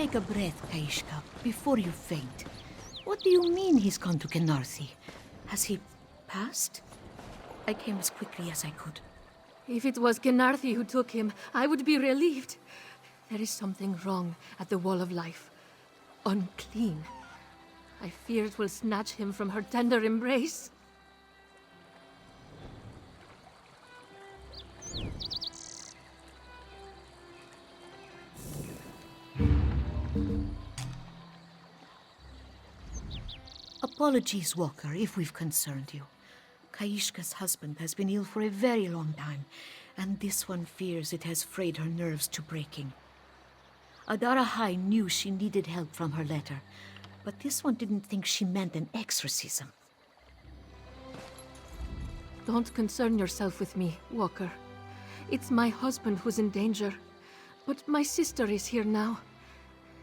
take a breath, Kaishka, before you faint. What do you mean he's gone to Kenarthi? Has he passed? I came as quickly as I could. If it was Kenarthi who took him, I would be relieved. There is something wrong at the Wall of Life. Unclean. I fear it will snatch him from her tender embrace. Apologies, Walker, if we've concerned you. Kaishka's husband has been ill for a very long time, and this one fears it has frayed her nerves to breaking. Adara High knew she needed help from her letter, but this one didn't think she meant an exorcism. Don't concern yourself with me, Walker. It's my husband who's in danger, but my sister is here now.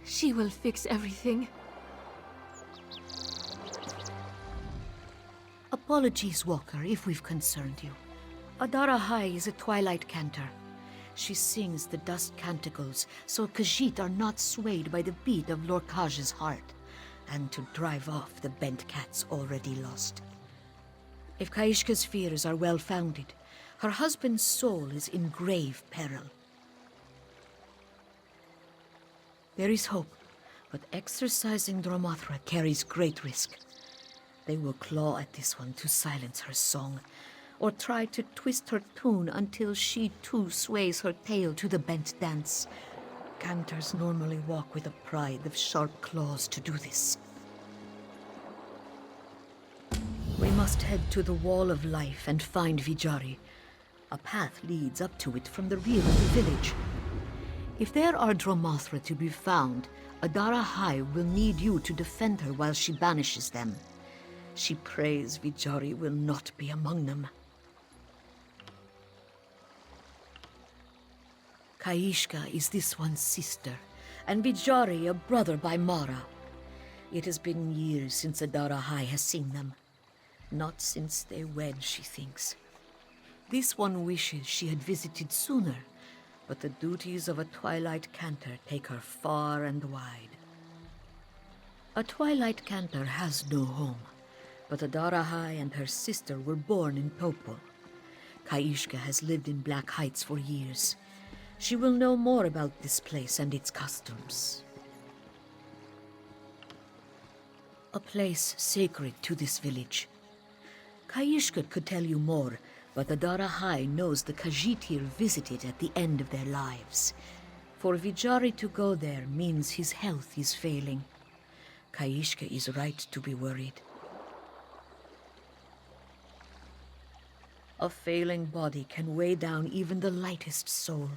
She will fix everything. Apologies, Walker, if we've concerned you. Adara High is a twilight cantor. She sings the dust canticles so Khajiit are not swayed by the beat of Lorkaj's heart, and to drive off the bent cats already lost. If Kaishka's fears are well-founded, her husband's soul is in grave peril. There is hope, but exorcising Dromothra carries great risk. They will claw at this one to silence her song, or try to twist her tune until she too sways her tail to the bent dance. Cantors normally walk with a pride of sharp claws to do this. We must head to the Wall of Life and find Vijari. A path leads up to it from the rear of the village. If there are Dromothra to be found, Adara High will need you to defend her while she banishes them. She prays Vijari will not be among them. Kaishka is this one's sister, and Vijari a brother by Mara. It has been years since Adara High has seen them. Not since they wed, she thinks. This one wishes she had visited sooner, but the duties of a twilight cantor take her far and wide. A twilight cantor has no home, but Adara High and her sister were born in Topol. Kaishka has lived in Black Heights for years. She will know more about this place and its customs. A place sacred to this village. Kaishka could tell you more, but Adara High knows the Khajiit here visited at the end of their lives. For Vijari to go there means his health is failing. Kaishka is right to be worried. A failing body can weigh down even the lightest soul.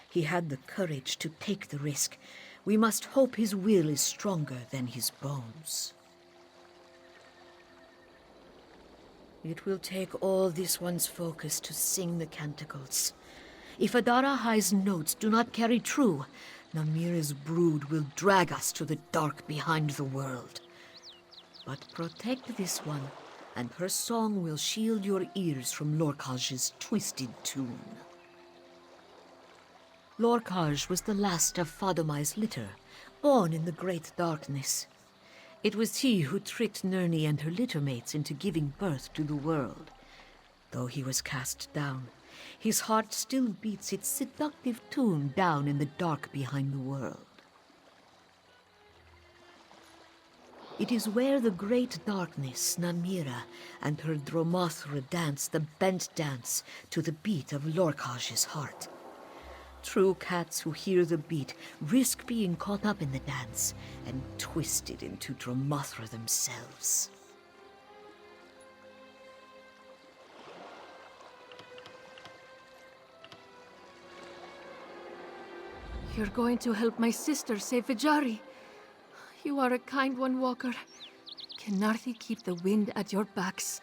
He had the courage to take the risk. We must hope his will is stronger than his bones. It will take all this one's focus to sing the canticles. If Adara High's notes do not carry true, Namira's brood will drag us to the dark behind the world. But protect this one, and her song will shield your ears from Lorkaj's twisted tune. Lorkaj was the last of Fadomai's litter, born in the Great Darkness. It was he who tricked Nirni and her littermates into giving birth to the world. Though he was cast down, his heart still beats its seductive tune down in the dark behind the world. It is where the Great Darkness, Namira, and her Dromothra dance the bent dance to the beat of Lorkaj's heart. True cats who hear the beat risk being caught up in the dance and twisted into Dromothra themselves. You're going to help my sister save Vijari. You are a kind one, Walker. Can Narthi keep the wind at your backs?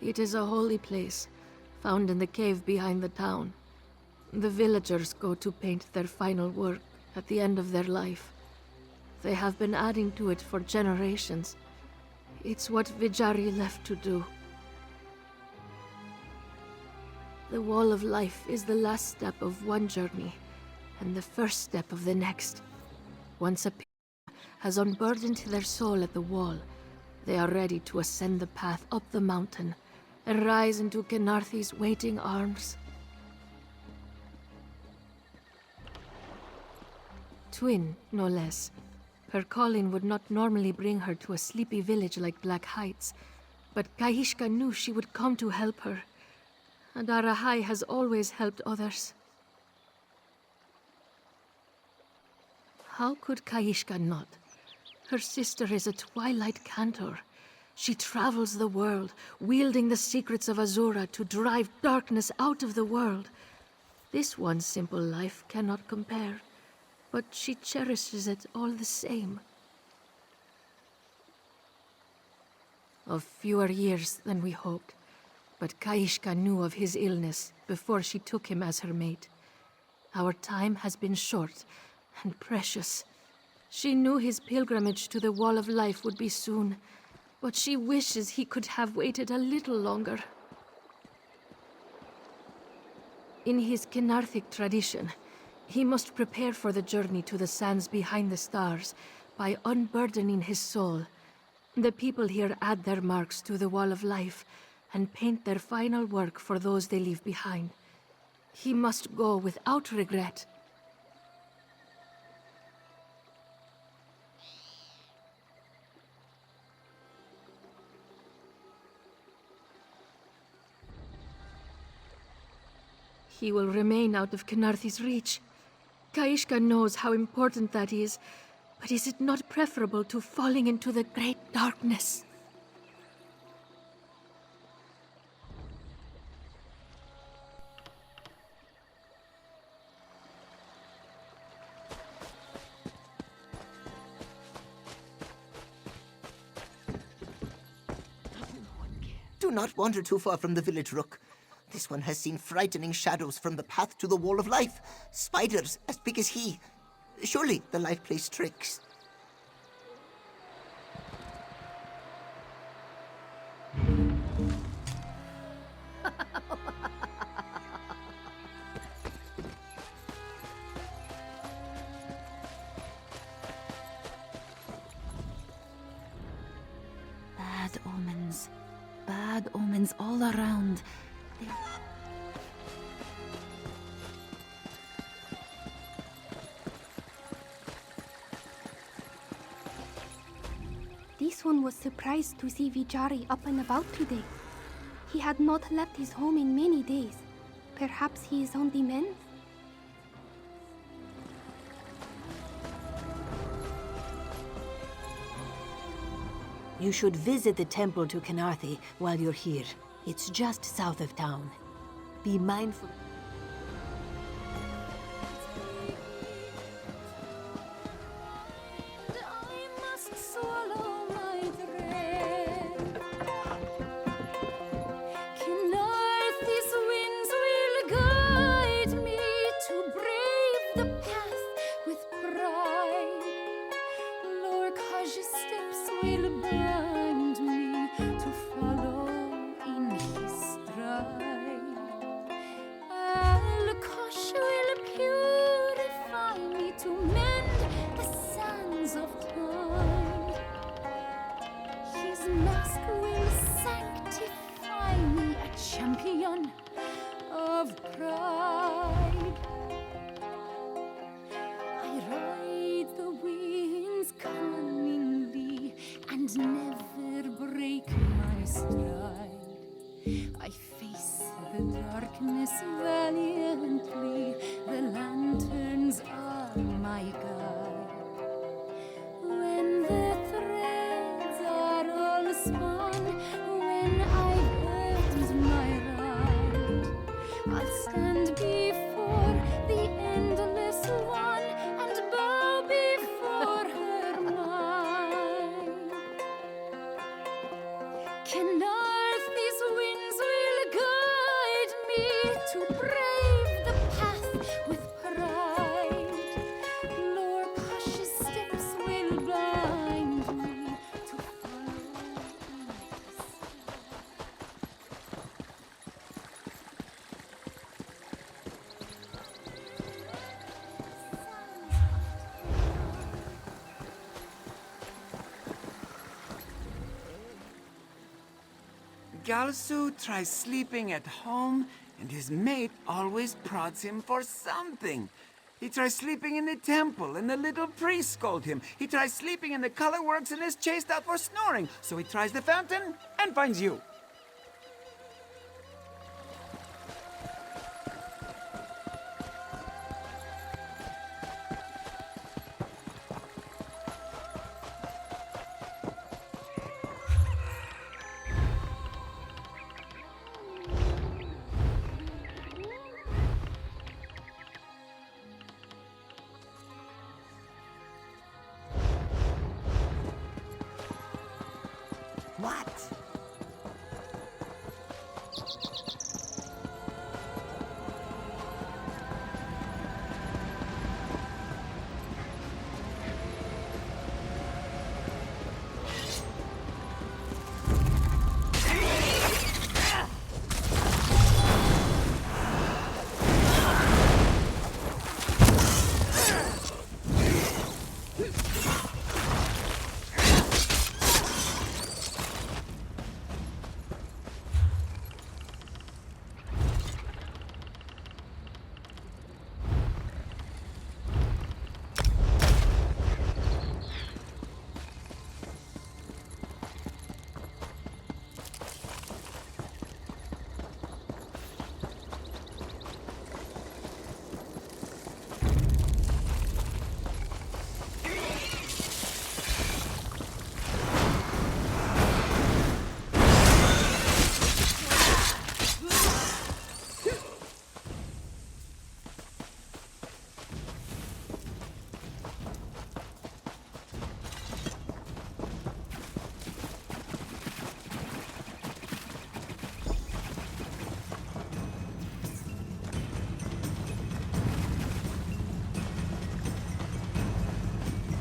It is a holy place, found in the cave behind the town. The villagers go to paint their final work at the end of their life. They have been adding to it for generations. It's what Vijari left to do. The Wall of Life is the last step of one journey, and the first step of the next. Once a pilgrim has unburdened their soul at the wall, they are ready to ascend the path up the mountain and rise into Kenarthi's waiting arms. Twin, no less. Her calling would not normally bring her to a sleepy village like Black Heights, but Kaishka knew she would come to help her. And Arahai has always helped others. How could Kaishka not? Her sister is a twilight cantor. She travels the world, wielding the secrets of Azura to drive darkness out of the world. This one simple life cannot compare, but she cherishes it all the same. Of fewer years than we hoped, but Kaishka knew of his illness before she took him as her mate. Our time has been short and precious. She knew his pilgrimage to the Wall of Life would be soon, but she wishes he could have waited a little longer. In his Kenarthic tradition, he must prepare for the journey to the sands behind the stars by unburdening his soul. The people here add their marks to the Wall of Life and paint their final work for those they leave behind. He must go without regret. He will remain out of Kenarthi's reach. Kaishka knows how important that is, but is it not preferable to falling into the great darkness? Do not wander too far from the village, Rook. This one has seen frightening shadows from the path to the Wall of Life. Spiders as big as he. Surely the light plays tricks. Bad omens. Bad omens all around. This one was surprised to see Vijari up and about today. He had not left his home in many days. Perhaps he is on the mend? You should visit the temple to Kenarthi while you're here. It's just south of town. Be mindful. Never break my stride. I face the darkness valiantly. The lanterns are my guide. When the threads are all spun, when I've earned my right, I'll stand before the endless one and bow before her might. Kenarthi's winds will guide me to brave the path with pride. Lord cautious steps will blind me to follow in his Galsu tries sleeping at home, and his mate always prods him for something. He tries sleeping in the temple, and the little priest scold him. He tries sleeping in the color works and is chased out for snoring. So he tries the fountain and finds you. What?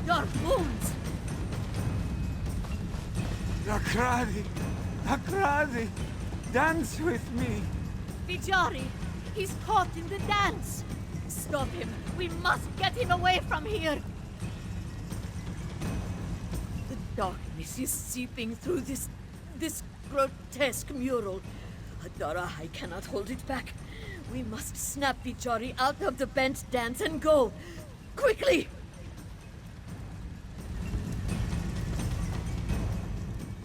Your wounds! Akradi! Akradi! Dance with me! Vijari! He's caught in the dance! Stop him! We must get him away from here! The darkness is seeping through this grotesque mural. Adara, I cannot hold it back. We must snap Vijari out of the bent dance and go! Quickly!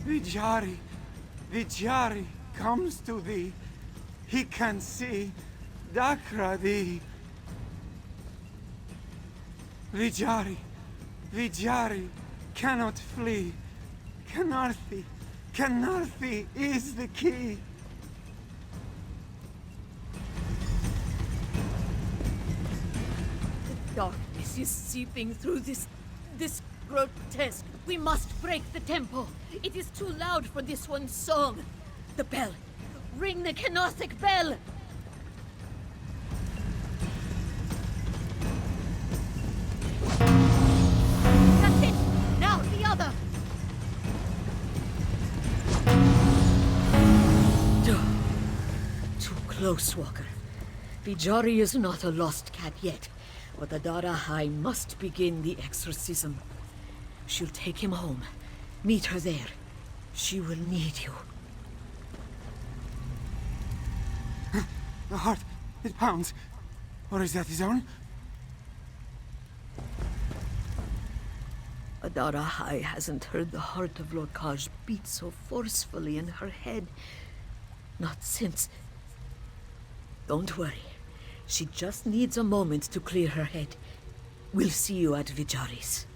Vijari! Vijari comes to thee. He can see Dakradi. Vijari! Vijari cannot flee. Kanarthi! Kanarthi is the key! The darkness is seeping through this grotesque. We must break the tempo. It is too loud for this one's song. The bell. Ring the Kenotic bell! That's it! Now the other! Too close, Walker. Vijari is not a lost cat yet, but Adara High must begin the exorcism. She'll take him home. Meet her there. She will need you. The heart, it pounds. Or is that his own? Adara High hasn't heard the heart of Lorkaj beat so forcefully in her head. Not since. Don't worry. She just needs a moment to clear her head. We'll see you at Vijari's.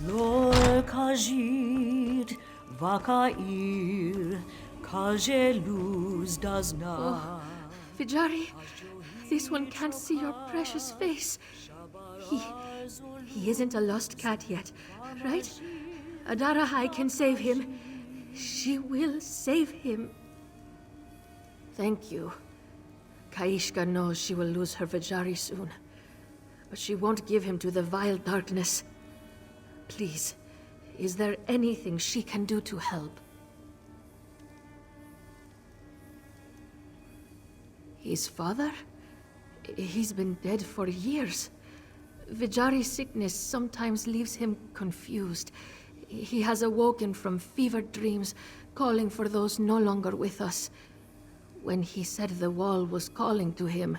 Lor kajid, vakair, kajeluz does not. Vijari, this one can't see your precious face. He isn't a lost cat yet, right? Adarahai can save him. She will save him. Thank you. Kaishka knows she will lose her Vijari soon, but she won't give him to the vile darkness. Please, is there anything she can do to help? His father? He's been dead for years. Vijari's sickness sometimes leaves him confused. He has awoken from fevered dreams, calling for those no longer with us. When he said the wall was calling to him,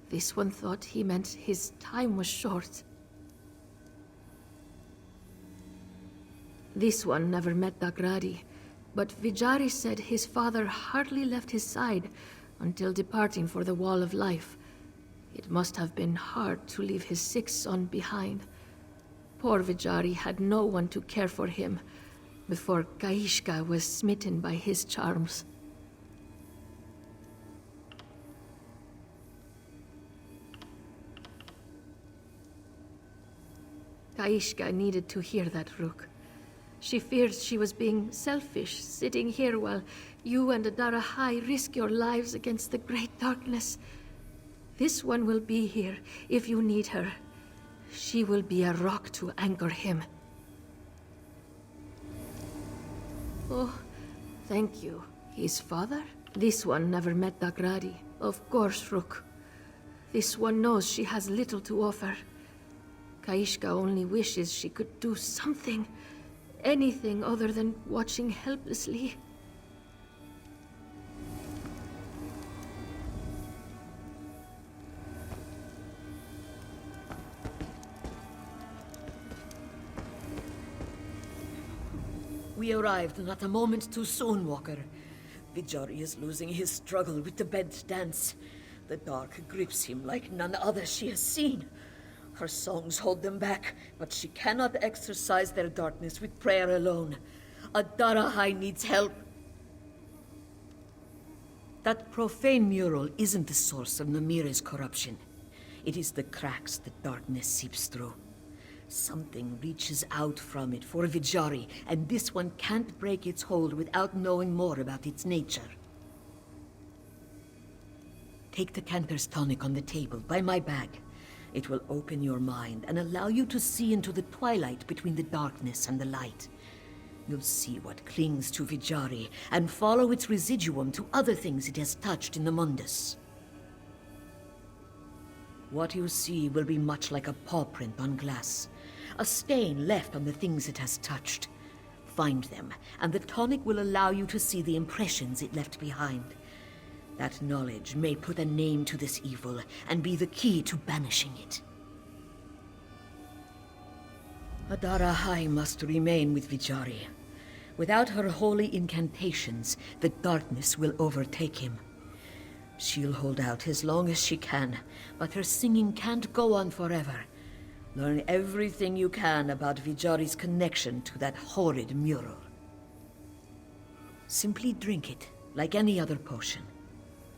this one thought he meant his time was short. This one never met Dagradi, but Vijari said his father hardly left his side until departing for the Wall of Life. It must have been hard to leave his sick son behind. Poor Vijari had no one to care for him before Kaishka was smitten by his charms. Kaishka needed to hear that, Rook. She feared she was being selfish, sitting here while you and Adarahai risk your lives against the great darkness. This one will be here if you need her. She will be a rock to anchor him. Oh, thank you. His father? This one never met Dagradi. Of course, Rook. This one knows she has little to offer. Kaishka only wishes she could do something. Anything other than watching helplessly. We arrived not a moment too soon, Walker. Vijari is losing his struggle with the bed dance. The dark grips him like none other she has seen. Her songs hold them back, but she cannot exorcise their darkness with prayer alone. Adarahai needs help. That profane mural isn't the source of Namira's corruption. It is the cracks the darkness seeps through. Something reaches out from it for Vijari, and this one can't break its hold without knowing more about its nature. Take the Cantor's tonic on the table, by my bag. It will open your mind and allow you to see into the twilight between the darkness and the light. You'll see what clings to Vijari and follow its residuum to other things it has touched in the Mundus. What you see will be much like a paw print on glass, a stain left on the things it has touched. Find them, and the tonic will allow you to see the impressions it left behind. That knowledge may put a name to this evil and be the key to banishing it. Adarahai must remain with Vijari. Without her holy incantations, the darkness will overtake him. She'll hold out as long as she can, but her singing can't go on forever. Learn everything you can about Vijari's connection to that horrid mural. Simply drink it, like any other potion.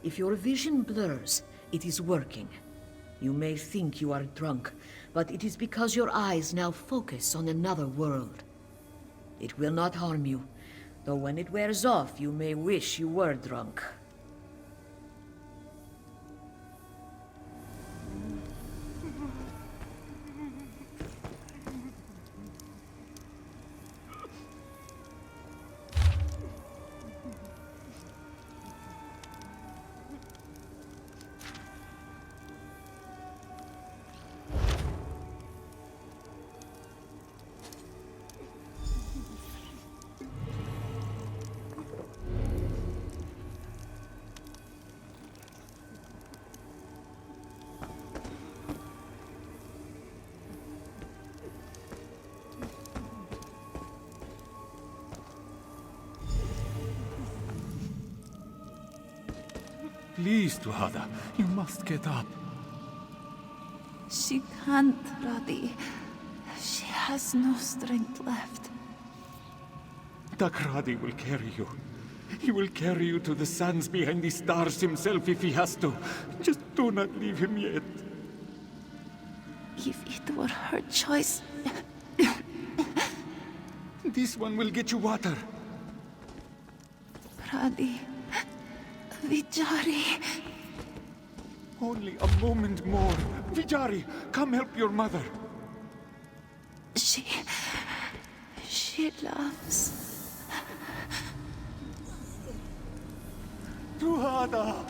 If your vision blurs, it is working. You may think you are drunk, but it is because your eyes now focus on another world. It will not harm you, though when it wears off, you may wish you were drunk. Please, Tuhada, you must get up. She can't, Radhi. She has no strength left. Takradi will carry you. He will carry you to the sands behind the stars himself if he has to. Just do not leave him yet. If it were her choice... This one will get you water. Pradi... Vijari... Only a moment more. Vijari, come help your mother. She loves... Tuhada!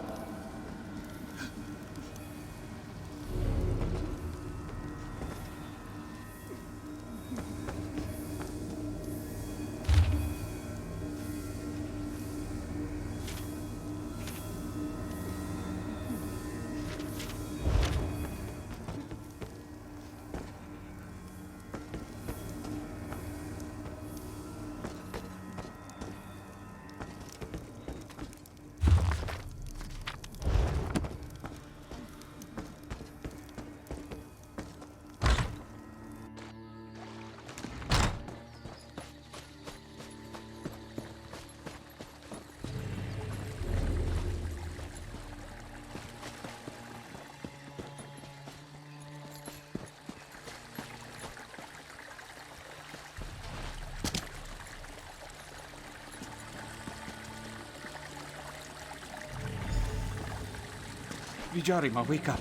Vijari, ma, wake up.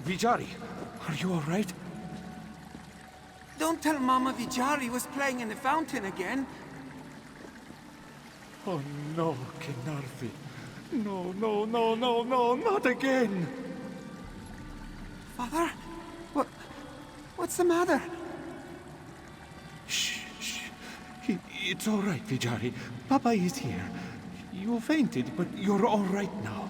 Vijari, are you all right? Don't tell Mama Vijari was playing in the fountain again. Oh no, Kenarthi. No, no, no, no, no, not again. Father? What's the matter? Shh, shh. It's all right, Vijari. Papa is here. You fainted, but you're all right now.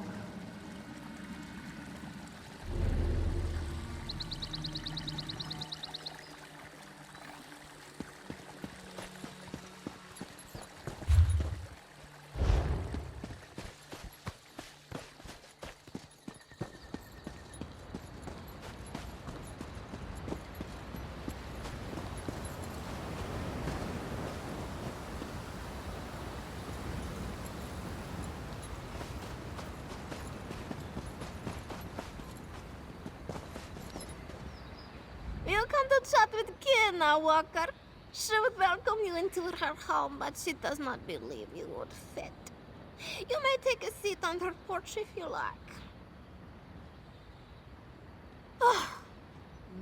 Welcome to chat with Kina, Walker. She would welcome you into her home, but she does not believe you would fit. You may take a seat on her porch if you like.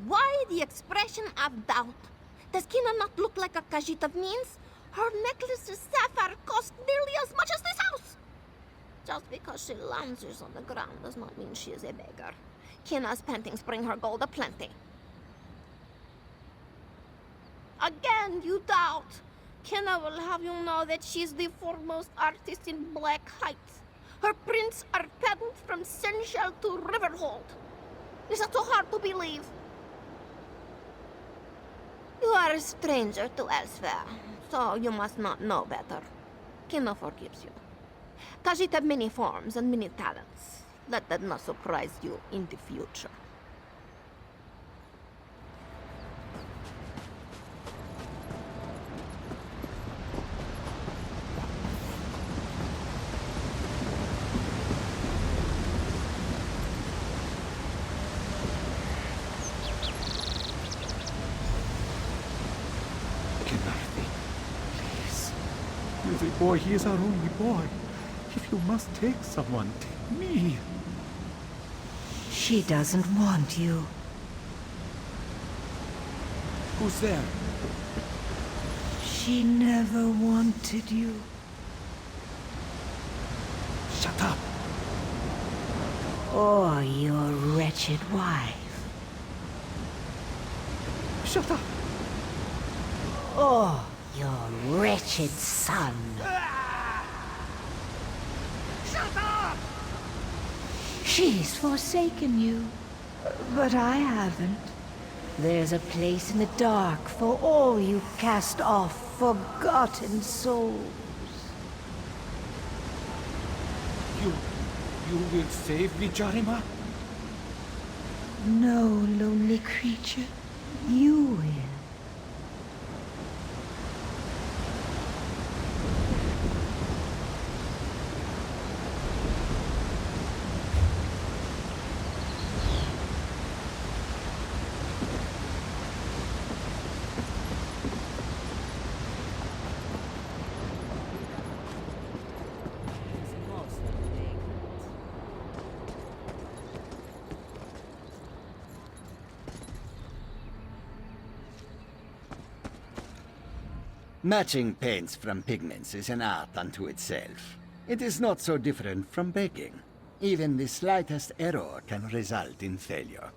Why the expression of doubt? Does Kina not look like a Khajiit of means? Her necklace of sapphire cost nearly as much as this house. Just because she lounges on the ground does not mean she is a beggar. Kina's paintings bring her gold aplenty. Again, you doubt. Kina will have you know that she is the foremost artist in Black Heights. Her prints are patterned from Senshell to Riverhold. Is that too hard to believe? You are a stranger to elsewhere, so you must not know better. Kina forgives you. Khajiit have many forms and many talents. Let that not surprise you in the future. Little boy, he is our only boy. If you must take someone, take me. She doesn't want you. Who's there? She never wanted you. Shut up. Or your wretched wife. Shut up. Or your wretched son. Shut up! She's forsaken you, but I haven't. There's a place in the dark for all you cast off forgotten souls. You will save Vijarima? No, lonely creature, you will. Matching paints from pigments is an art unto itself. It is not so different from baking. Even the slightest error can result in failure.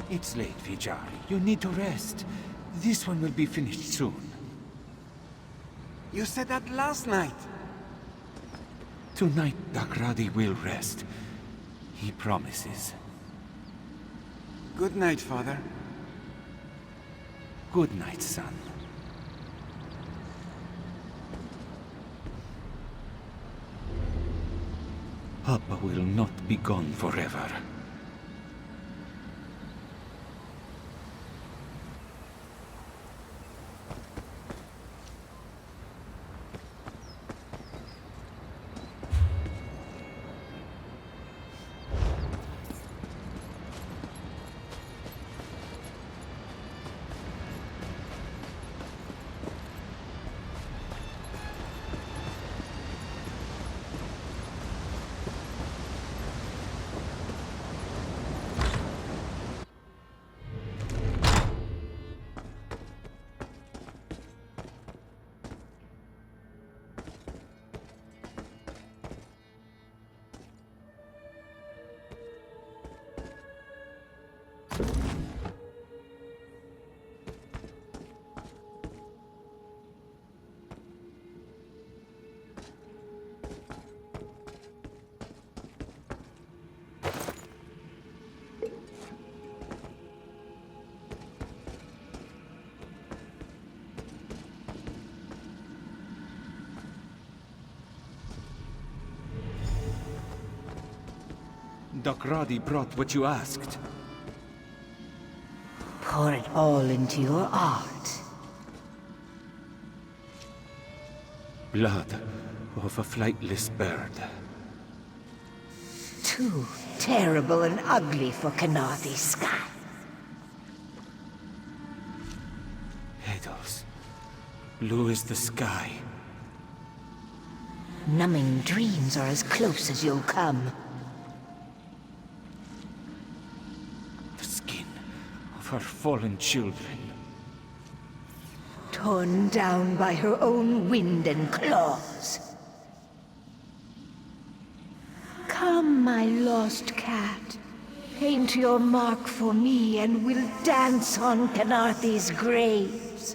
It's late, Vijari. You need to rest. This one will be finished soon. You said that last night. Tonight, Dakradi will rest. He promises. Good night, Father. Good night, son. Papa will not be gone forever. Dakradi brought what you asked. Pour it all into your art. Blood of a flightless bird. Too terrible and ugly for Canarthy's sky. Petals. Blue as the sky. Numbing dreams are as close as you'll come. The skin of her fallen children. Torn down by her own wind and claws. Come, my lost cat. Paint your mark for me, and we'll dance on Canarthy's graves.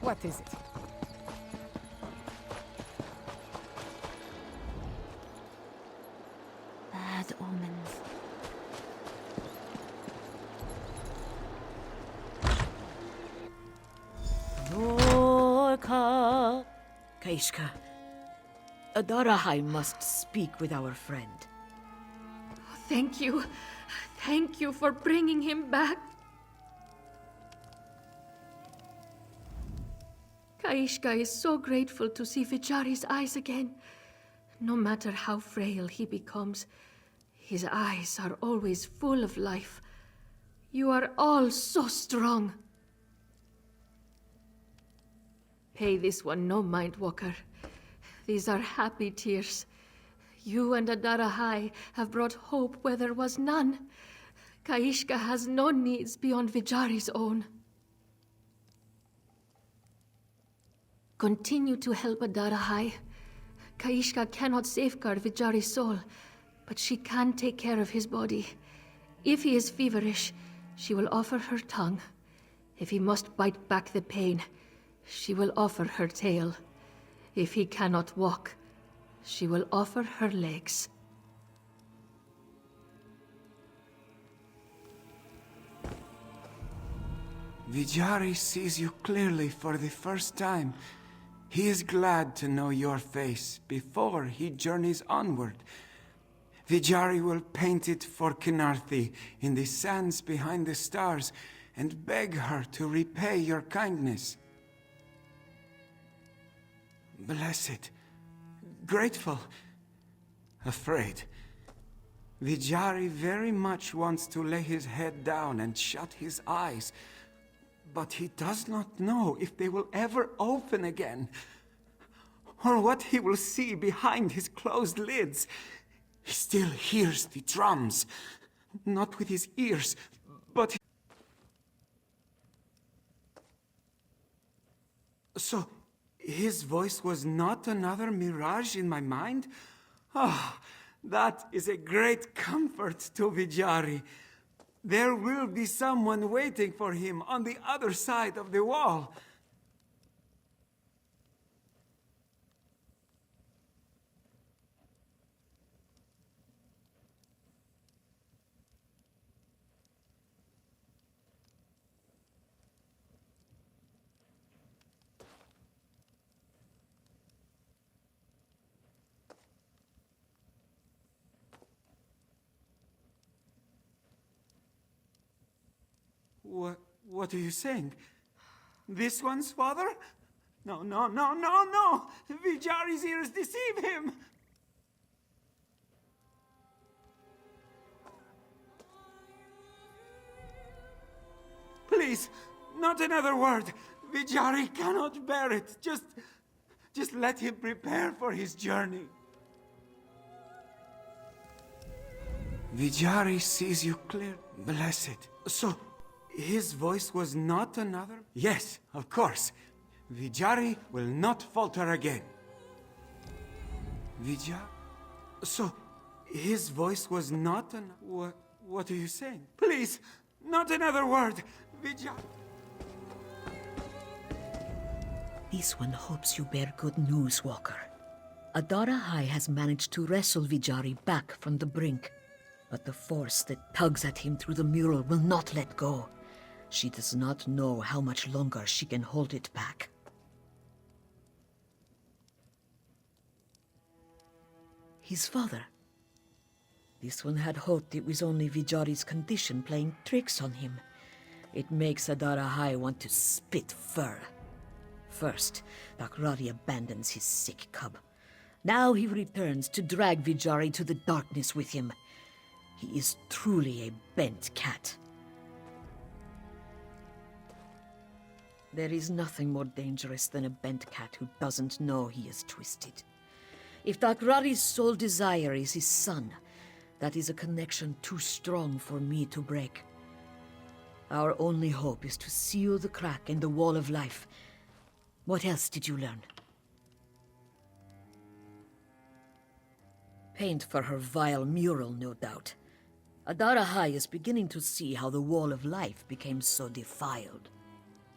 What is it? Bad omens. Norka. Kaishka, Adarahai must speak with our friend. Thank you. Thank you for bringing him back. Kaishka is so grateful to see Vijari's eyes again. No matter how frail he becomes, his eyes are always full of life. You are all so strong. Pay this one no mind, Walker. These are happy tears. You and Adarahai have brought hope where there was none. Kaishka has no needs beyond Vijari's own. Continue to help Adarahai. Kaishka cannot safeguard Vijari's soul, but she can take care of his body. If he is feverish, she will offer her tongue. If he must bite back the pain, She will offer her tail. If he cannot walk, she will offer her legs. Vijari sees you clearly for the first time. He is glad to know your face before he journeys onward. Vijari will paint it for Kinarthi in the sands behind the stars and beg her to repay your kindness. Blessed, grateful, afraid. Vijari very much wants to lay his head down and shut his eyes, but he does not know if they will ever open again, or what he will see behind his closed lids. He still hears the drums, not with his ears, but... So, his voice was not another mirage in my mind? Ah, that is a great comfort to Vijari. There will be someone waiting for him on the other side of the wall. What are you saying? This one's father? No, no, no, no, no! Vijari's ears deceive him! Please, not another word! Vijari cannot bear it. Just let him prepare for his journey. Vijari sees you clear. Blessed. So, his voice was not another? Yes, of course. Vijari will not falter again. Vijari? So, his voice was not an... What are you saying? Please, not another word! Vijari... This one hopes you bear good news, Walker. Adara High has managed to wrestle Vijari back from the brink, but the force that tugs at him through the mural will not let go. She does not know how much longer she can hold it back. His father. This one had hoped it was only Vijari's condition playing tricks on him. It makes Adara High want to spit fur. First, Dakrari abandons his sick cub. Now he returns to drag Vijari to the darkness with him. He is truly a bent cat. There is nothing more dangerous than a bent cat who doesn't know he is twisted. If Dakrari's sole desire is his son, that is a connection too strong for me to break. Our only hope is to seal the crack in the wall of life. What else did you learn? Paint for her vile mural, no doubt. Adara High is beginning to see how the wall of life became so defiled.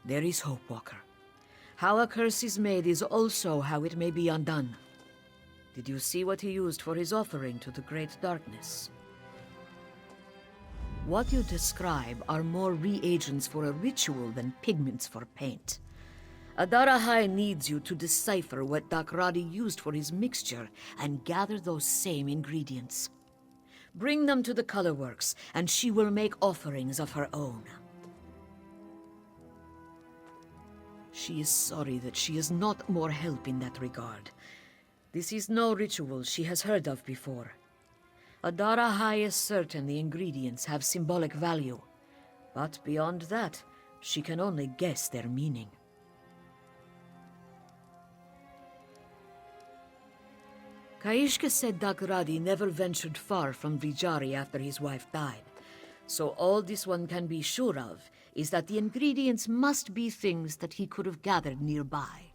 There is hope, Walker. How a curse is made is also how it may be undone. Did you see what he used for his offering to the Great Darkness? What you describe are more reagents for a ritual than pigments for paint. Adara High needs you to decipher what Dakrari used for his mixture and gather those same ingredients. Bring them to the Colorworks, and she will make offerings of her own. She is sorry that she is not more help in that regard. This is no ritual she has heard of before. Adara High is certain the ingredients have symbolic value, but beyond that, she can only guess their meaning. Kaishka said Dakradi never ventured far from Vijari after his wife died, so all this one can be sure of is that the ingredients must be things that he could have gathered nearby.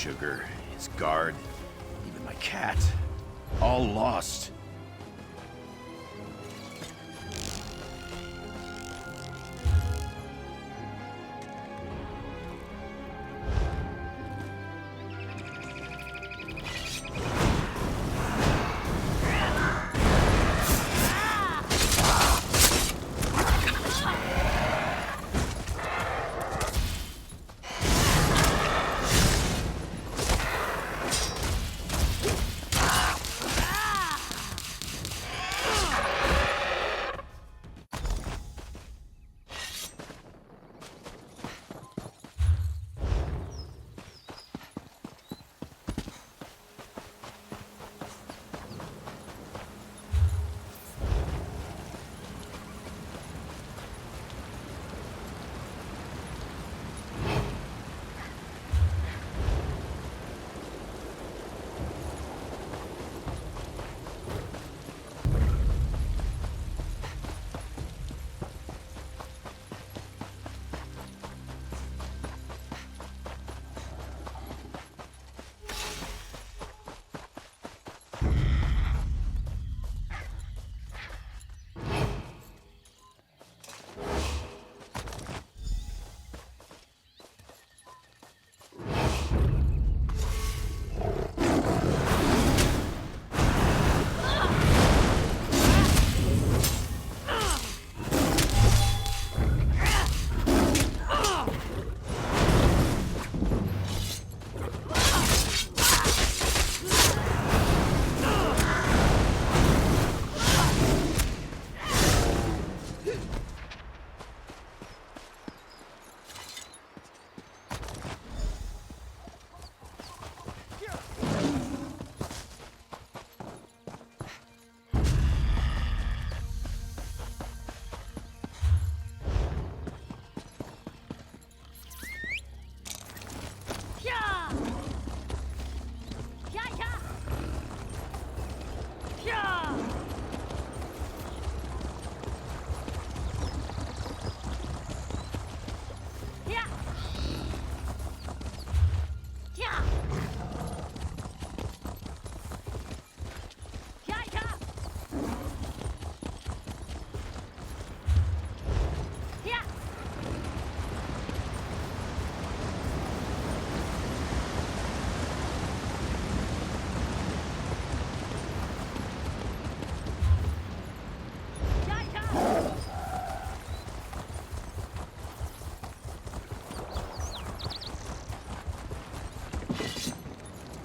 sugar, his guard, even my cat. All lost.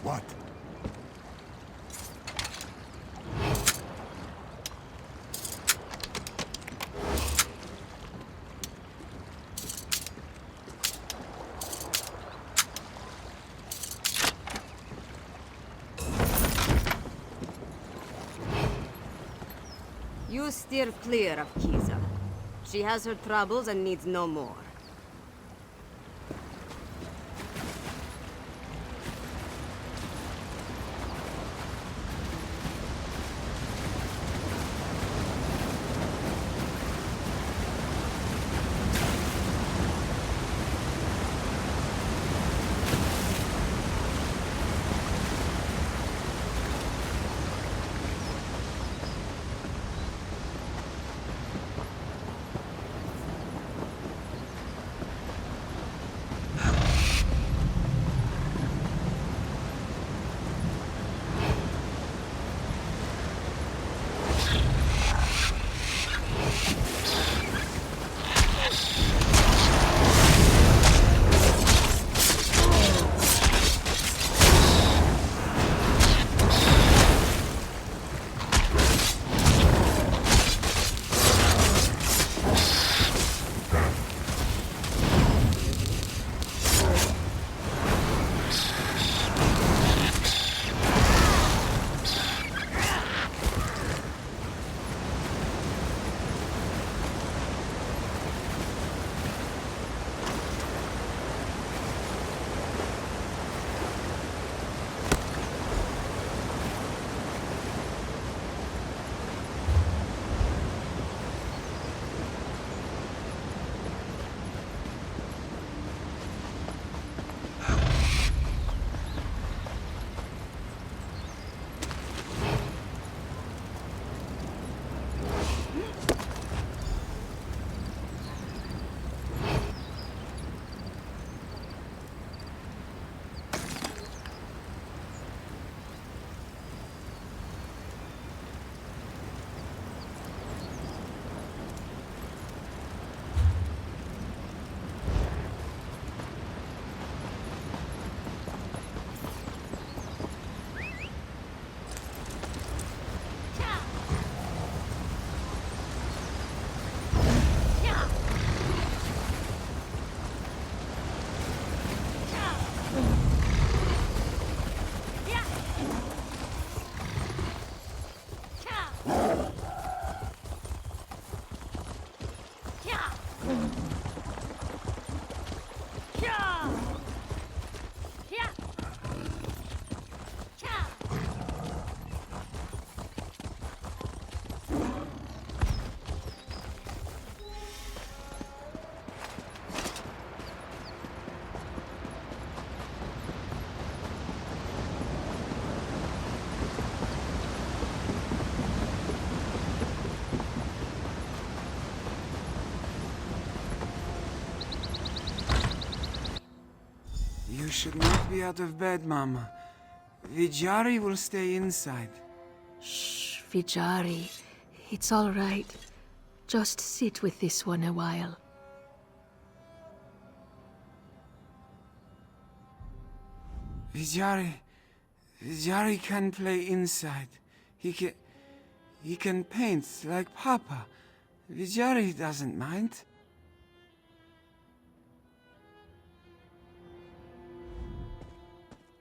What? You steer clear of Kiza. She has her troubles and needs no more. should not be out of bed, Mama. Vijari will stay inside. Shh, Vijari. It's all right. Just sit with this one a while. Vijari can play inside. He can paint like Papa. Vijari doesn't mind.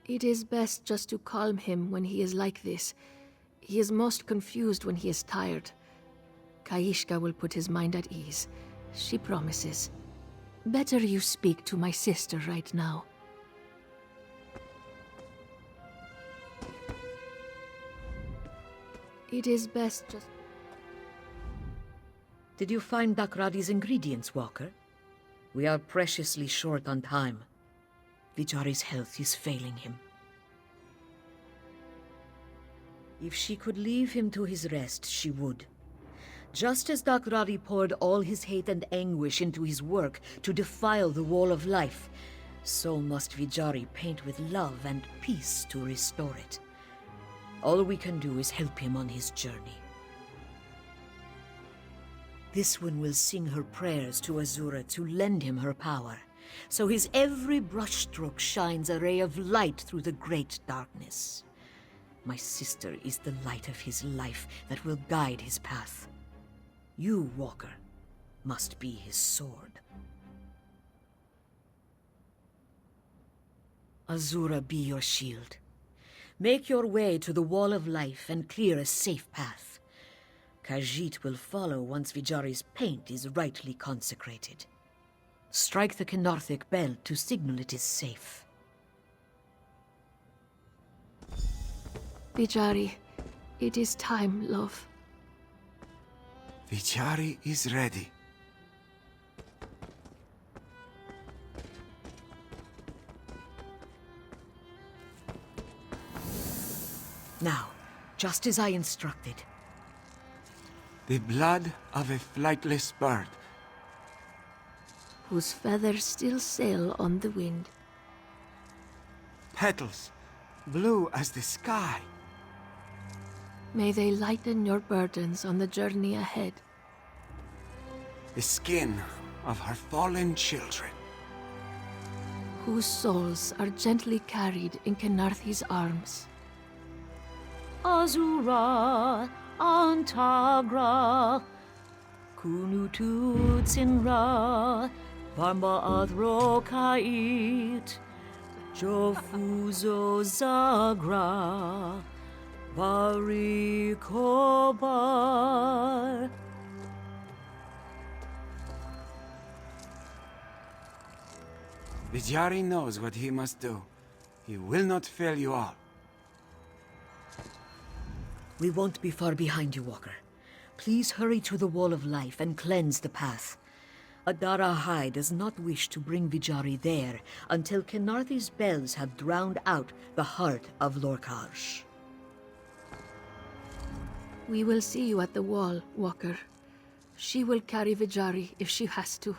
It is best just to calm him when he is like this. He is most confused when he is tired. Kaishka will put his mind at ease. She promises. Better you speak to my sister right now. It is best just... Did you find Dakradi's ingredients, Walker? We are preciously short on time. Vijari's health is failing him. If she could leave him to his rest, she would. Just as Dakradi poured all his hate and anguish into his work to defile the Wall of Life, so must Vijari paint with love and peace to restore it. All we can do is help him on his journey. This one will sing her prayers to Azura to lend him her power, so his every brushstroke shines a ray of light through the great darkness. My sister is the light of his life that will guide his path. You, Walker, must be his sword. Azura be your shield. Make your way to the Wall of Life and clear a safe path. Khajiit will follow once Vijari's paint is rightly consecrated. Strike the Kenarthic bell to signal it is safe. Vijari, it is time, love. Vijari is ready. Now, just as I instructed. The blood of a flightless bird. Whose feathers still sail on the wind. Petals, blue as the sky. May they lighten your burdens on the journey ahead. The skin of her fallen children. Whose souls are gently carried in Kenarthi's arms. Azura, Antagra, Kunutu Tsinra, Varma Adrokait, Jofuzo Zagra, Varikobar. Vijari knows what he must do. He will not fail you all. We won't be far behind you, Walker. Please hurry to the Wall of Life and cleanse the path. Adara High does not wish to bring Vijari there until Kenarthi's bells have drowned out the heart of Lorkarsh. We will see you at the wall, Walker. She will carry Vijari if she has to.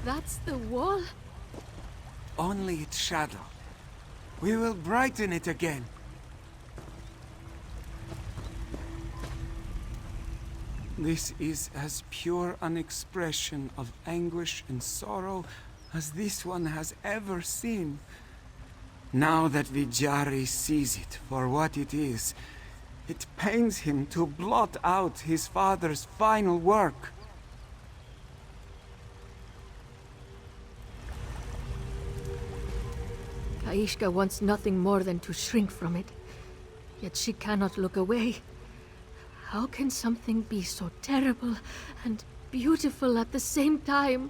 That's the wall? Only its shadow. We will brighten it again. This is as pure an expression of anguish and sorrow as this one has ever seen. Now that Vijari sees it for what it is, it pains him to blot out his father's final work. Kaishka wants nothing more than to shrink from it. Yet she cannot look away. How can something be so terrible and beautiful at the same time?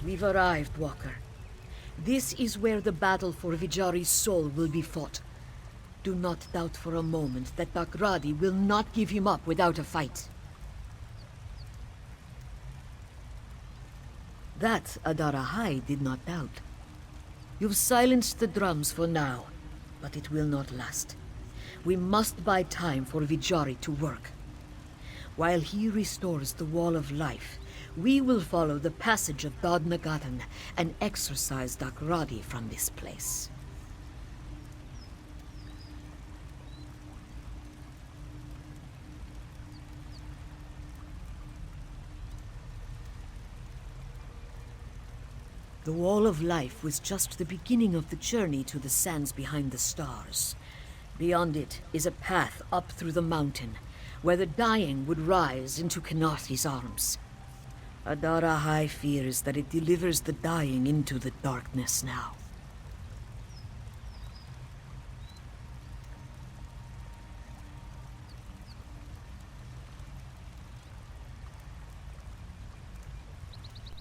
We've arrived, Walker. This is where the battle for Vijari's soul will be fought. Do not doubt for a moment that Dakradi will not give him up without a fight. That Adarahai did not doubt. You've silenced the drums for now, but it will not last. We must buy time for Vijari to work. While he restores the Wall of Life, we will follow the passage of Dod-Nagatan and exorcise Dakradi from this place. The Wall of Life was just the beginning of the journey to the sands behind the stars. Beyond it is a path up through the mountain, where the dying would rise into Kenarthi's arms. Adarahai fears that it delivers the dying into the darkness now.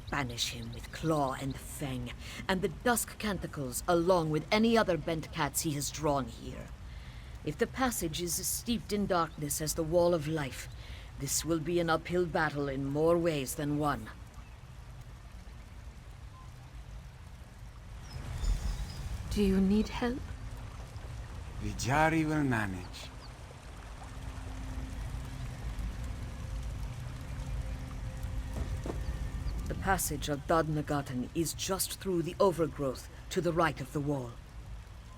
Banish him with claw and fang, and the dusk canticles along with any other bent cats he has drawn here. If the passage is as steeped in darkness as the Wall of Life, this will be an uphill battle in more ways than one. Do you need help? Vijari will manage. The passage of Dod-Nagatan is just through the overgrowth to the right of the wall.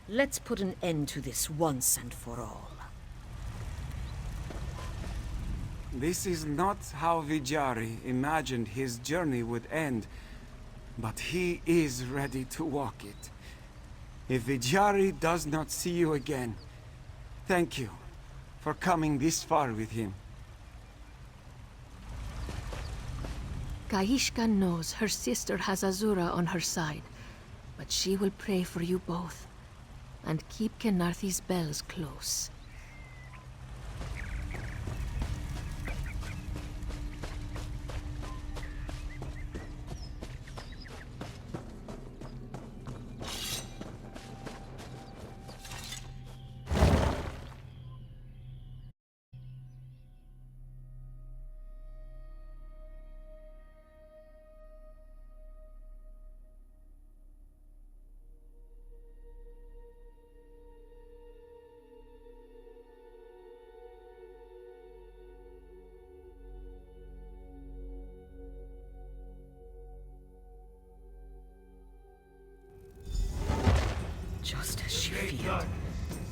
Let's put an end to this once and for all. This is not how Vijari imagined his journey would end, but he is ready to walk it. If Vijari does not see you again, thank you for coming this far with him. Kaishka knows her sister has Azura on her side, but she will pray for you both, and keep Kenarthi's bells close. Just as she feared,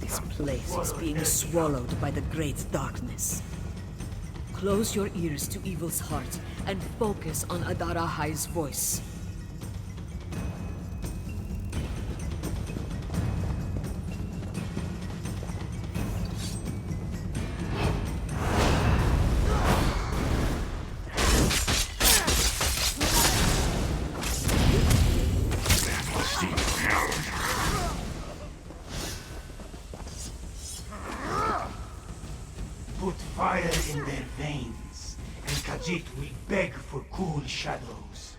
this place is being swallowed by the great darkness. Close your ears to evil's heart and focus on Adarahai's voice. Put fire in their veins, and Khajiit will beg for cool shadows.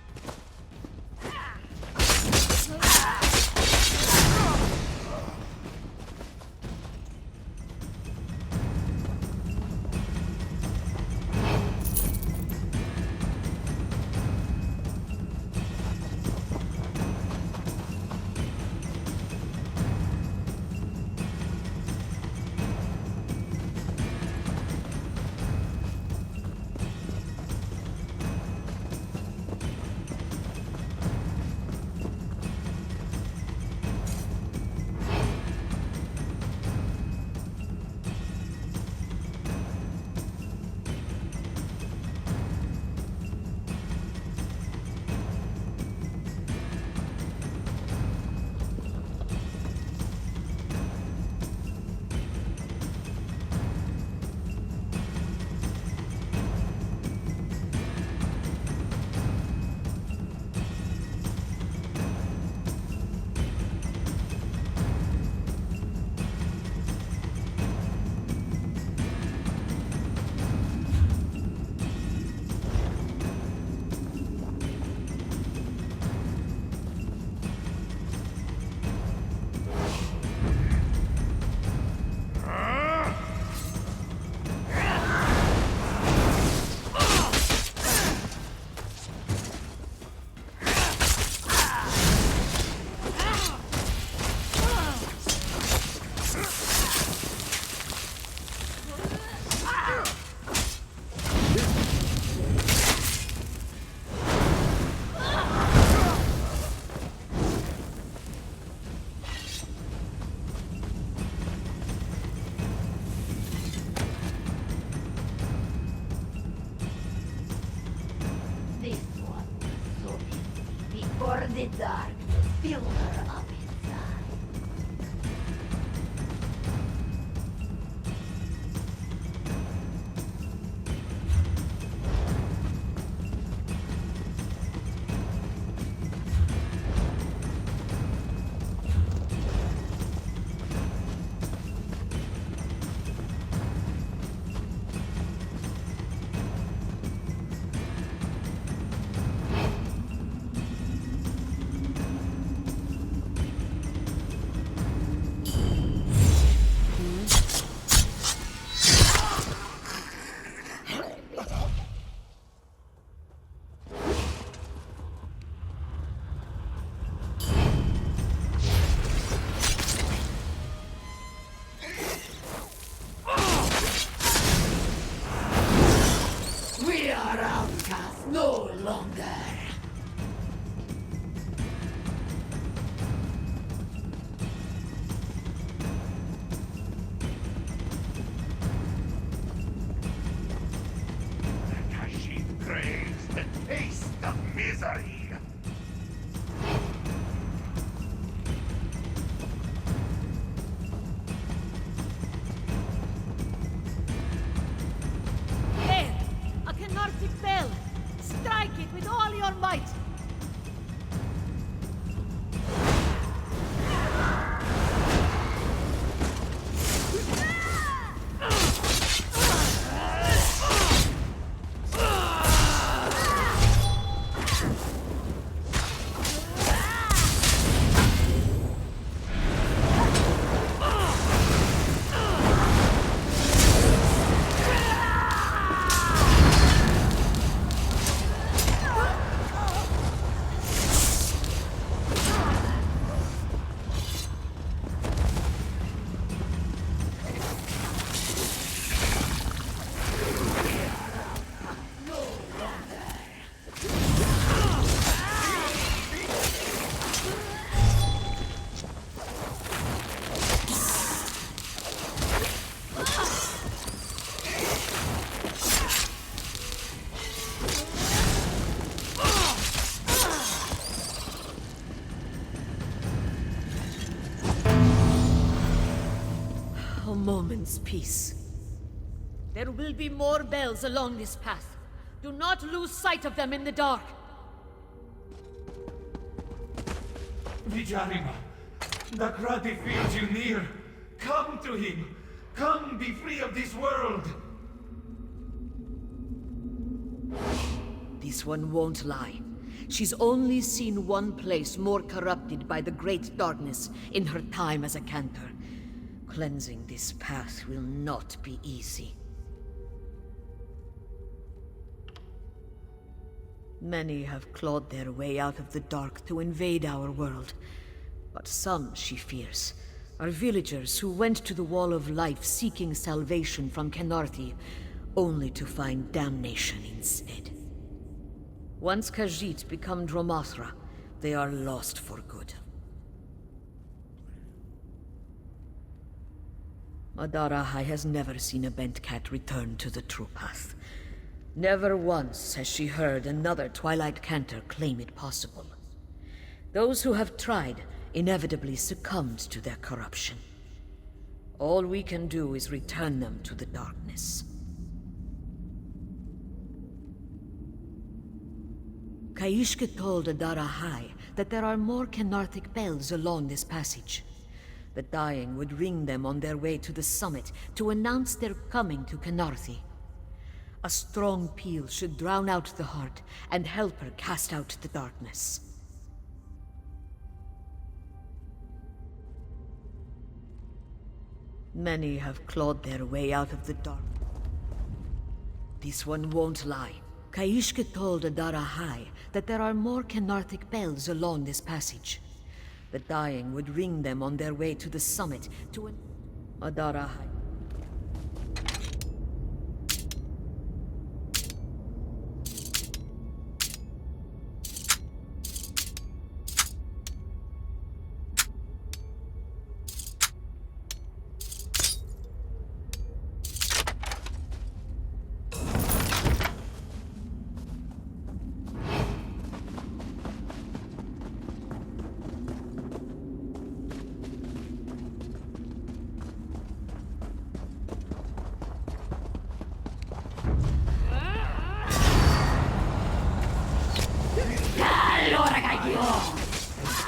fill her up inside. We are outcasts no longer. Kashif craves the taste of misery. There! A Canartic bell! Strike it with all your might! A moment's peace. There will be more bells along this path. Do not lose sight of them in the dark. Vijarima, Nakrati feels you near. Come to him. Come be free of this world. This one won't lie. She's only seen one place more corrupted by the great darkness in her time as a cantor. Cleansing this path will not be easy. Many have clawed their way out of the dark to invade our world. But some, she fears, are villagers who went to the Wall of Life seeking salvation from Kenarthi, only to find damnation instead. Once Khajiit become Dromothra, they are lost for good. Madarahai has never seen a bent cat return to the true path. Never once has she heard another Twilight Cantor claim it possible. Those who have tried inevitably succumbed to their corruption. All we can do is return them to the darkness. Kaishka told Adarahai that there are more Kenarthic bells along this passage. The dying would ring them on their way to the summit to announce their coming to Kenarthi. A strong peal should drown out the heart and help her cast out the darkness. Many have clawed their way out of the dark. This one won't lie. Kaishka told Adarahai that there are more Kenarthic bells along this passage. The dying would ring them on their way to the summit to Adarahai.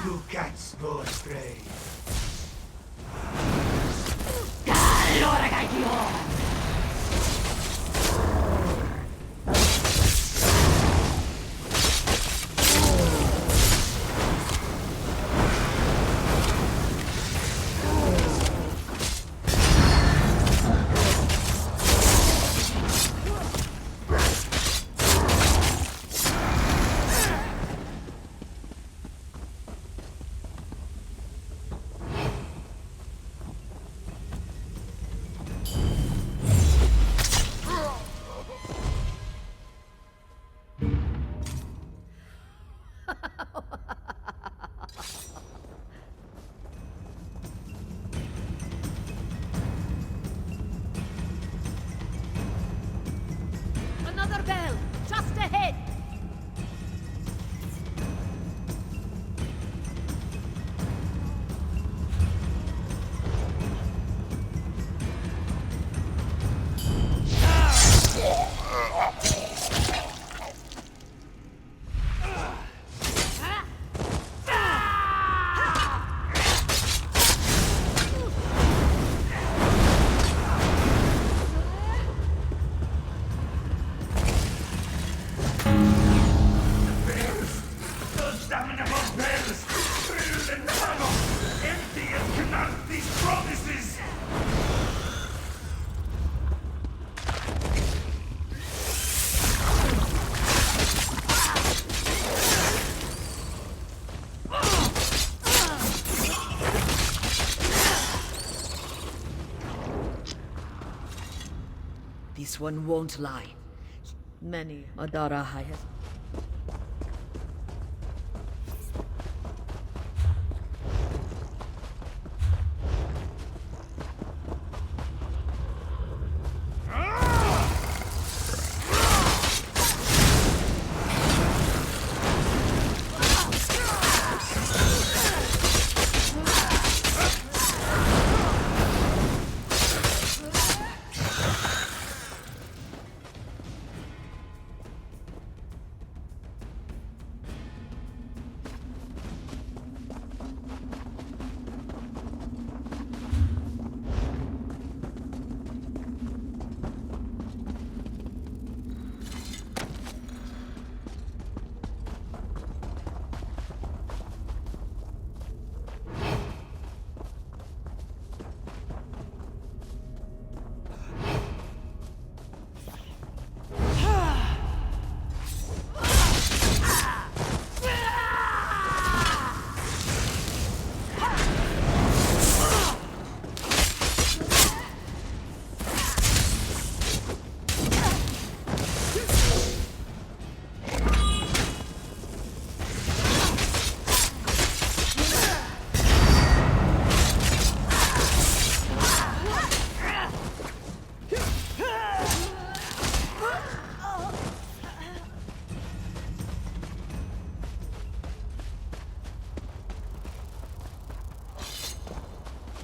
You cats go astray. Another bell, just ahead. Those damnable bells! Thrill and havoc! Empty and cannot these promises! This one won't lie. Many Adara High has...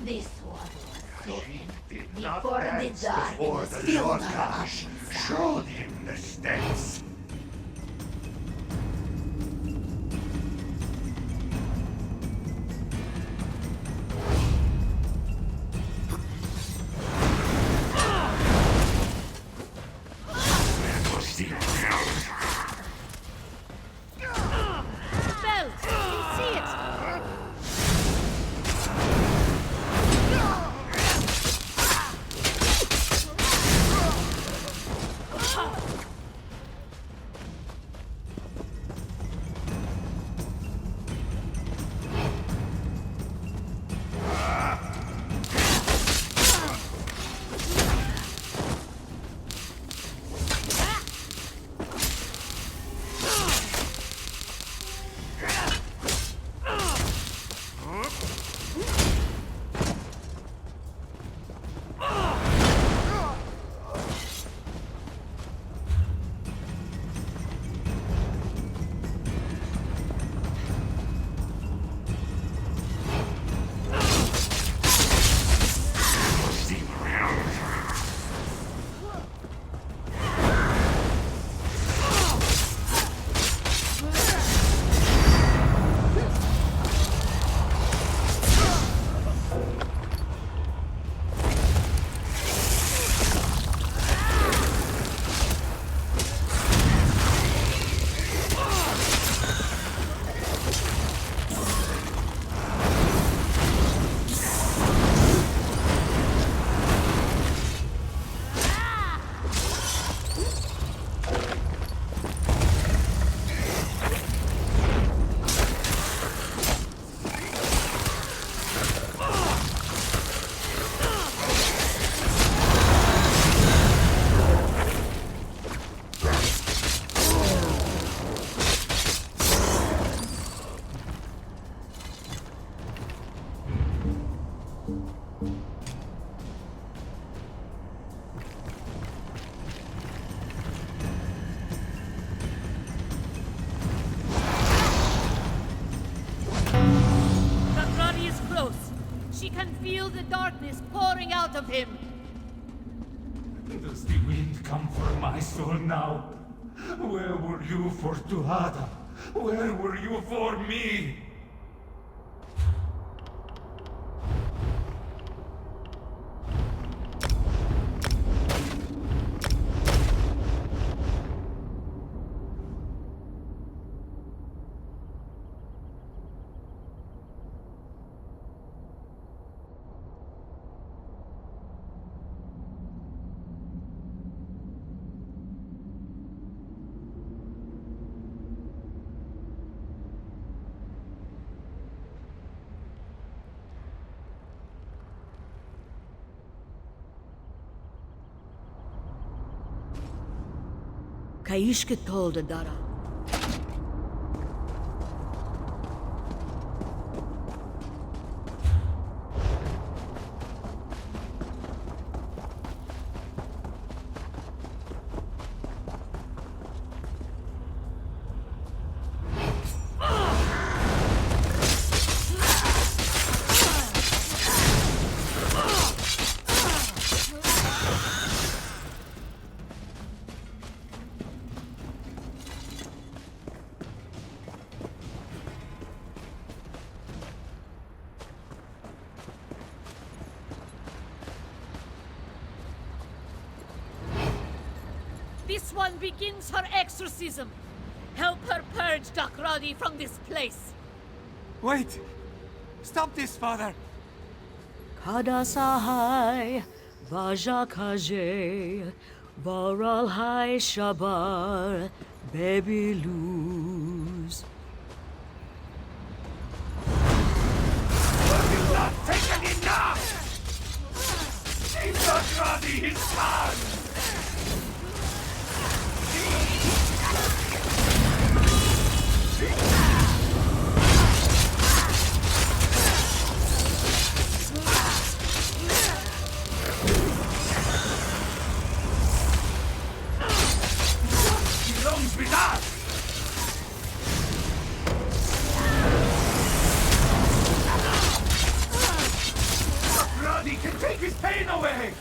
This one was Did before not the dance darkness before the filled Lord her God up inside. showed him the steps. That was the hell. Bell! You see it! is close. She can feel the darkness pouring out of him. Does the wind come for my soul now? Where were you for Tuhada? Where were you for me? Kaishka told Adara. This one begins her exorcism. Help her purge Dakradi from this place. Wait! Stop this, Father! Kadasahai, Vajakaje, Varalhai Shabar, Baby Luz. Have you not taken enough? Give Dakradi his son! Belongs with us! Dakradi can take his pain away!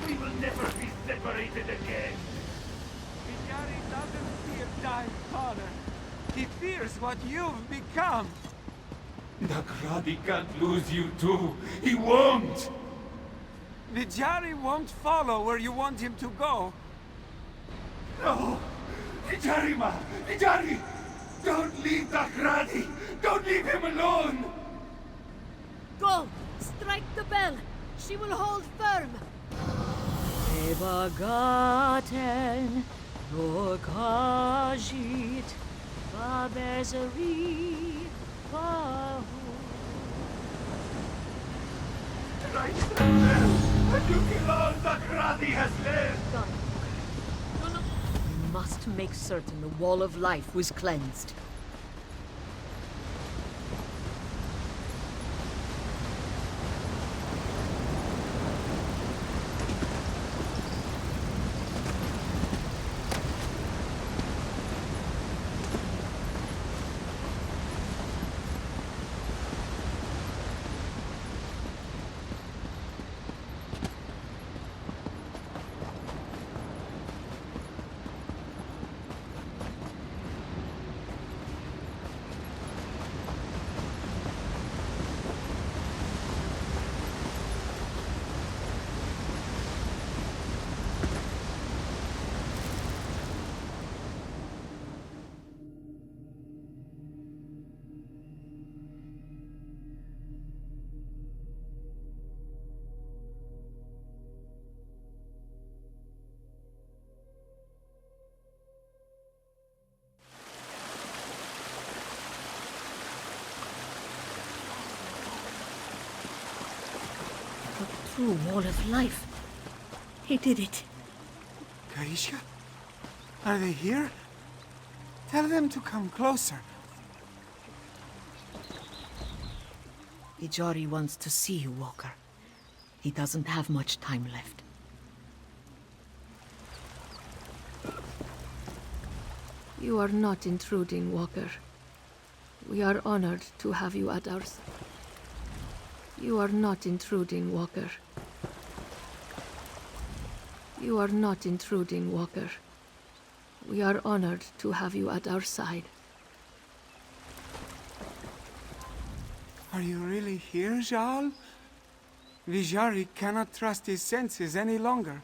We will never be separated again! Vinyari doesn't fear dying, Father. He fears what you've become. Dakradi can't lose you too. He won't! Vijari won't follow where you want him to go. No! Vijarima! Vijari! Don't leave Dakradi! Don't leave him alone! Go! Strike the bell! She will hold firm! Evagaten, Rokajit, Babezari, Bahu. Strike the bell! And you kill all Dakradi has left! We must make certain the Wall of Life was cleansed. through Wall of Life. He did it. Kaishka? Are they here? Tell them to come closer. Vijari wants to see you, Walker. He doesn't have much time left. You are not intruding, Walker. We are honored to have you at our... You are not intruding, Walker. You are not intruding, Walker. We are honored to have you at our side. Are you really here, Jal? Vijari cannot trust his senses any longer.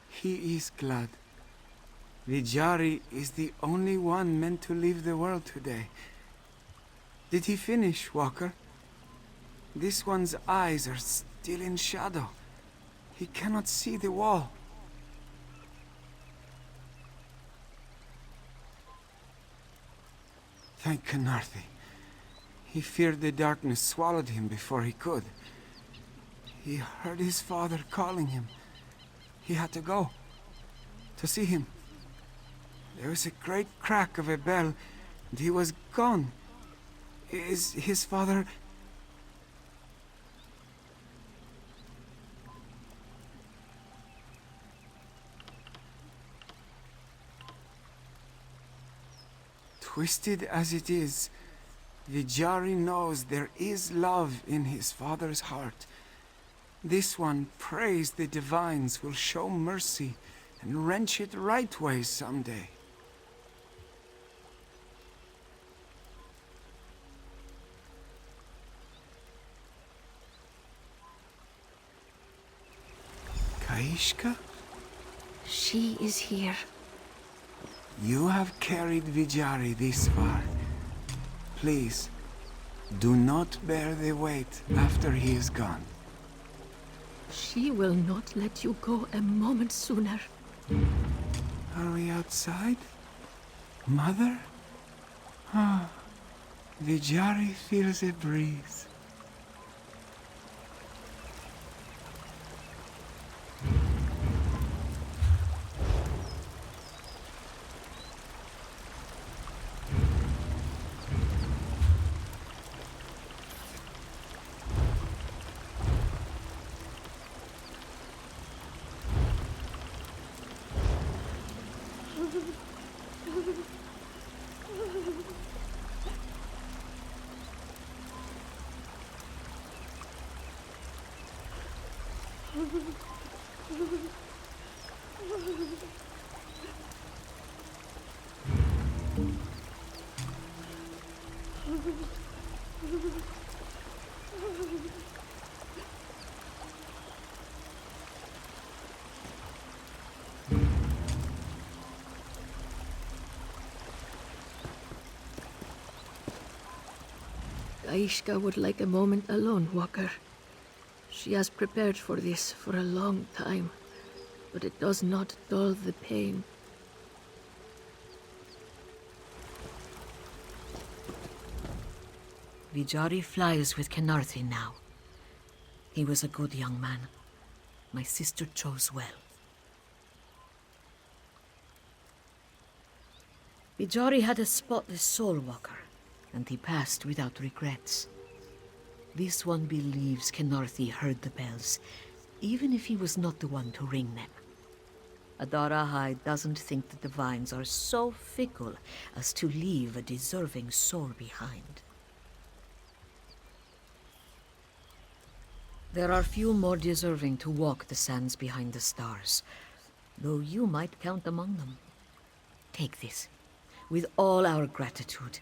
He is glad. Vijari is the only one meant to leave the world today. Did he finish, Walker? This one's eyes are still in shadow. He cannot see the wall. Thank Canarthi. He feared the darkness swallowed him before he could. He heard his father calling him. He had to go. To see him. There was a great crack of a bell, and he was gone. Is his father... Twisted as it is, Vijari knows there is love in his father's heart. This one prays the divines will show mercy and wrench it right ways someday. Kaishka? She is here. You have carried Vijari this far. Please, do not bear the weight after he is gone. She will not let you go a moment sooner. Are we outside? Mother? Ah, Vijari feels a breeze. Aishka would like a moment alone, Walker. She has prepared for this for a long time, but it does not dull the pain. Vijari flies with Canarthi now. He was a good young man. My sister chose well. Vijari had a spotless soul, Walker, and he passed without regrets. This one believes Canarthi heard the bells, even if he was not the one to ring them. Adarahai doesn't think the divines are so fickle as to leave a deserving soul behind. There are few more deserving to walk the sands behind the stars, though you might count among them. Take this, with all our gratitude.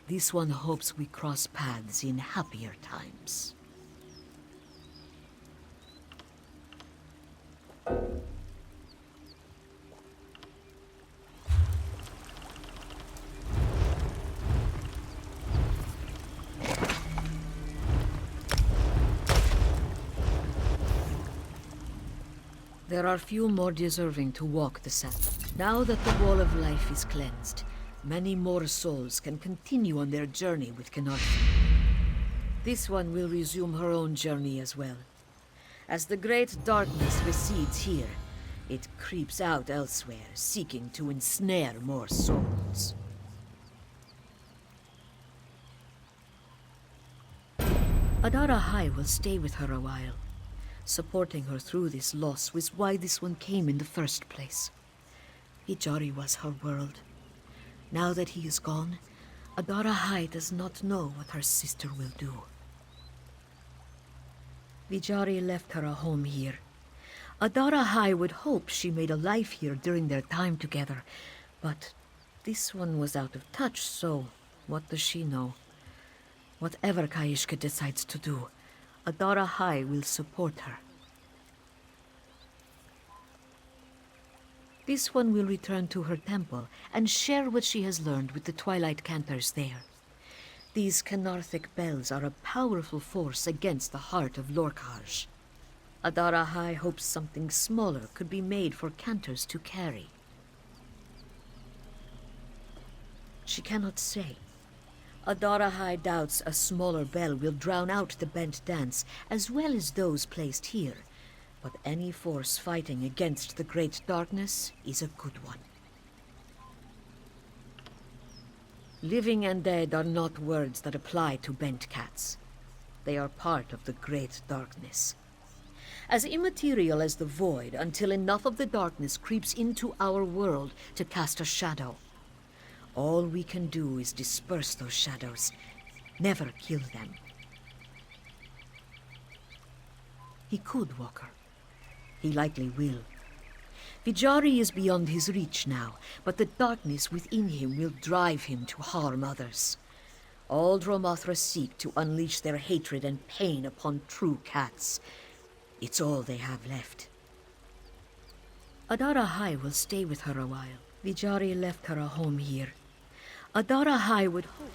This one hopes we cross paths in happier times. There are few more deserving to walk the sand. Now that the Wall of Life is cleansed, many more souls can continue on their journey with Canarthi. This one will resume her own journey as well. As the great darkness recedes here, it creeps out elsewhere, seeking to ensnare more souls. Adara High will stay with her a while. Supporting her through this loss was why this one came in the first place. Ijari was her world. Now that he is gone, Adara High does not know what her sister will do. Vijari left her a home here. Adara High would hope she made a life here during their time together, but this one was out of touch, so what does she know? Whatever Kaishka decides to do, Adara High will support her. This one will return to her temple and share what she has learned with the Twilight Cantors there. These Canarthic bells are a powerful force against the heart of Lorkhaj. Adara High hopes something smaller could be made for Cantors to carry. She cannot say. Adara High doubts a smaller bell will drown out the bent dance, as well as those placed here. But any force fighting against the Great Darkness is a good one. Living and dead are not words that apply to bent cats. They are part of the Great Darkness. As immaterial as the void until enough of the darkness creeps into our world to cast a shadow. All we can do is disperse those shadows, never kill them. He could, Walker. He likely will. Vijari is beyond his reach now, but the darkness within him will drive him to harm others. All Dromothra seek to unleash their hatred and pain upon true cats. It's all they have left. Adara High will stay with her a while. Vijari left her a home here. Adara High would hope.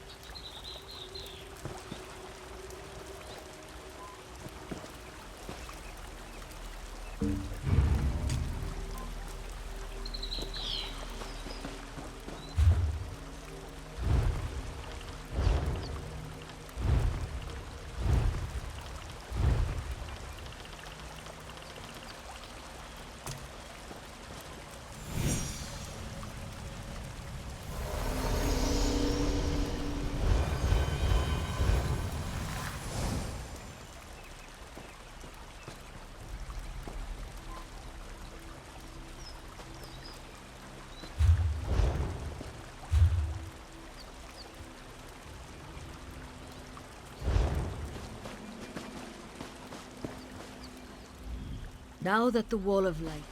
Now that the Wall of Light